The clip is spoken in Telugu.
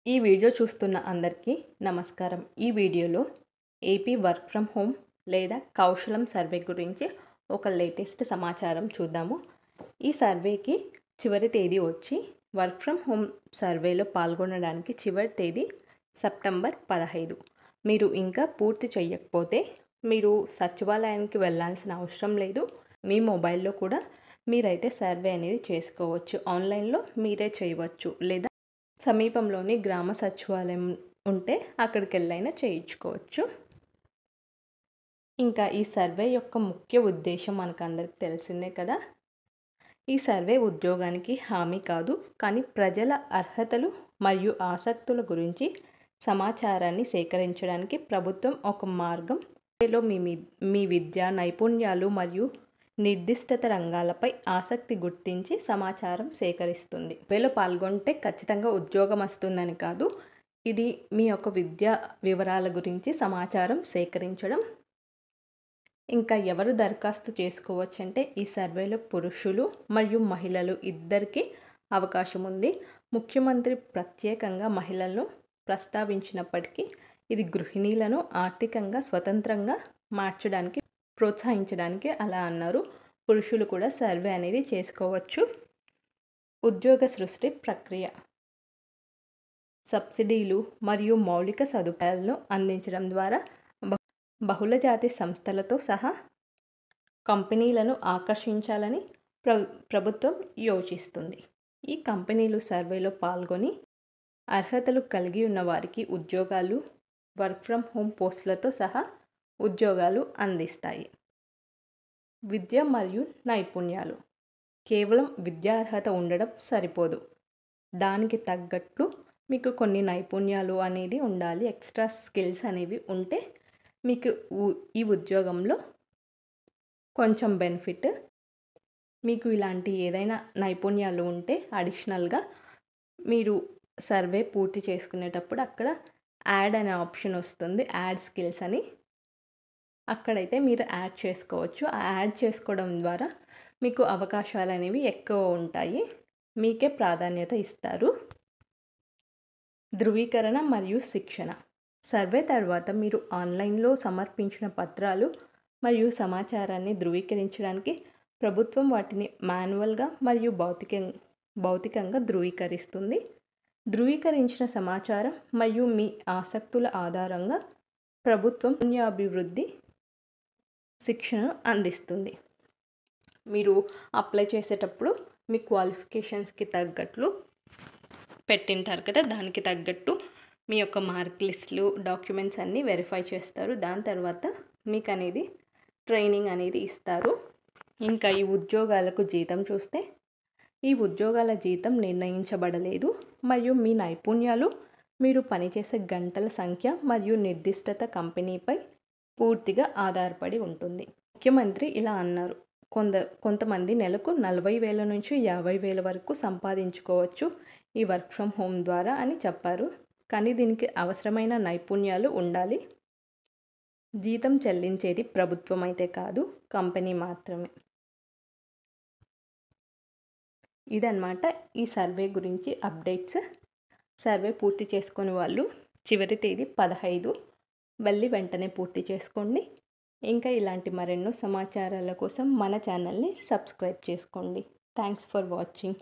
ఈ వీడియో చూస్తున్న అందరికీ నమస్కారం. ఈ వీడియోలో ఏపీ వర్క్ ఫ్రమ్ హోమ్ లేదా కౌశలం సర్వే గురించి ఒక లేటెస్ట్ సమాచారం చూద్దాము. ఈ సర్వేకి చివరి తేదీ వచ్చి వర్క్ ఫ్రమ్ హోమ్ సర్వేలో పాల్గొనడానికి చివరి తేదీ సెప్టెంబర్ 15. మీరు ఇంకా పూర్తి చేయకపోతే మీరు సచివాలయానికి వెళ్ళాల్సిన అవసరం లేదు. మీ మొబైల్లో కూడా మీరైతే సర్వే అనేది చేసుకోవచ్చు. ఆన్లైన్లో మీరే చేయవచ్చు, లేదా సమీపంలోని గ్రామ సచివాలయం ఉంటే అక్కడికి వెళ్ళైనా చేయించుకోవచ్చు. ఇంకా ఈ సర్వే యొక్క ముఖ్య ఉద్దేశం మనకందరికి తెలిసిందే కదా. ఈ సర్వే ఉద్యోగానికి హామీ కాదు, కానీ ప్రజల అర్హతలు మరియు ఆసక్తుల గురించి సమాచారాన్ని సేకరించడానికి ప్రభుత్వం ఒక మార్గం. సర్వేలో మీ విద్యా నైపుణ్యాలు మరియు నిర్దిష్ట రంగాలపై ఆసక్తి గుర్తించి సమాచారం సేకరిస్తుంది. సర్వేలో పాల్గొంటే ఖచ్చితంగా ఉద్యోగం వస్తుందని కాదు, ఇది మీ యొక్క విద్యా వివరాల గురించి సమాచారం సేకరించడం. ఇంకా ఎవరు దరఖాస్తు చేసుకోవచ్చు అంటే ఈ సర్వేలో పురుషులు మరియు మహిళలు ఇద్దరికీ అవకాశం ఉంది. ముఖ్యమంత్రి ప్రత్యేకంగా మహిళలను ప్రస్తావించినప్పటికీ ఇది గృహిణీలను ఆర్థికంగా స్వతంత్రంగా మార్చడానికి ప్రోత్సహించడానికి అలా అన్నారు. పురుషులు కూడా సర్వే అనేది చేసుకోవచ్చు. ఉద్యోగ సృష్టి ప్రక్రియ, సబ్సిడీలు మరియు మౌలిక సదుపాయాలను అందించడం ద్వారా బహుళజాతి సంస్థలతో సహా కంపెనీలను ఆకర్షించాలని ప్రభుత్వం యోచిస్తుంది. ఈ కంపెనీలు సర్వేలో పాల్గొని అర్హతలు కలిగి ఉన్న వారికి ఉద్యోగాలు, వర్క్ ఫ్రమ్ హోమ్ పోస్టులతో సహా ఉద్యోగాలు అందిస్తాయి. విద్య మరియు నైపుణ్యాలు, కేవలం విద్యా అర్హత ఉండడం సరిపోదు. దానికి తగ్గట్లు మీకు కొన్ని నైపుణ్యాలు అనేది ఉండాలి. ఎక్స్ట్రా స్కిల్స్ అనేవి ఉంటే మీకు ఈ ఉద్యోగంలో కొంచెం బెనిఫిట్. మీకు ఇలాంటి ఏదైనా నైపుణ్యాలు ఉంటే అడిషనల్గా మీరు సర్వే పూర్తి చేసుకునేటప్పుడు అక్కడ యాడ్ అనే ఆప్షన్ వస్తుంది, యాడ్ స్కిల్స్ అని. అక్కడైతే మీరు యాడ్ చేసుకోవచ్చు. ఆ యాడ్ చేసుకోవడం ద్వారా మీకు అవకాశాలు అనేవి ఎక్కువ ఉంటాయి, మీకే ప్రాధాన్యత ఇస్తారు. ధృవీకరణ మరియు శిక్షణ, సర్వే తర్వాత మీరు ఆన్లైన్లో సమర్పించిన పత్రాలు మరియు సమాచారాన్ని ధృవీకరించడానికి ప్రభుత్వం వాటిని మాన్యువల్గా మరియు భౌతికంగా ధృవీకరిస్తుంది. ధృవీకరించిన సమాచారం మరియు మీ ఆసక్తుల ఆధారంగా ప్రభుత్వం అభివృద్ధి శిక్షణను అందిస్తుంది. మీరు అప్లై చేసేటప్పుడు మీ క్వాలిఫికేషన్స్కి తగ్గట్లు పెట్టింటారు కదా, దానికి తగ్గట్టు మీ యొక్క మార్క్ లిస్టులు, డాక్యుమెంట్స్ అన్నీ వెరిఫై చేస్తారు. దాని తర్వాత మీకు అనేది ట్రైనింగ్ అనేది ఇస్తారు. ఇంకా ఈ ఉద్యోగాలకు జీతం చూస్తే ఈ ఉద్యోగాల జీతం నిర్ణయించబడలేదు మరియు మీ నైపుణ్యాలు, మీరు పనిచేసే గంటల సంఖ్య మరియు నిర్దిష్టత కంపెనీపై పూర్తిగా ఆధారపడి ఉంటుంది. ముఖ్యమంత్రి ఇలా అన్నారు, కొంతమంది నెలకు 40,000 నుంచి 50,000 వరకు సంపాదించుకోవచ్చు ఈ వర్క్ ఫ్రమ్ హోమ్ ద్వారా అని చెప్పారు. కానీ దీనికి అవసరమైన నైపుణ్యాలు ఉండాలి. జీతం చెల్లించేది ప్రభుత్వం అయితే కాదు, కంపెనీ మాత్రమే. ఇదన్నమాట ఈ సర్వే గురించి అప్డేట్స్. సర్వే పూర్తి చేసుకునే వాళ్ళు చివరి తేదీ 15, వెళ్ళి వెంటనే పూర్తి చేసుకోండి. ఇంకా ఇలాంటి మరెన్నో సమాచారాల కోసం మన ఛానల్ని సబ్స్క్రైబ్ చేసుకోండి. Thanks for watching.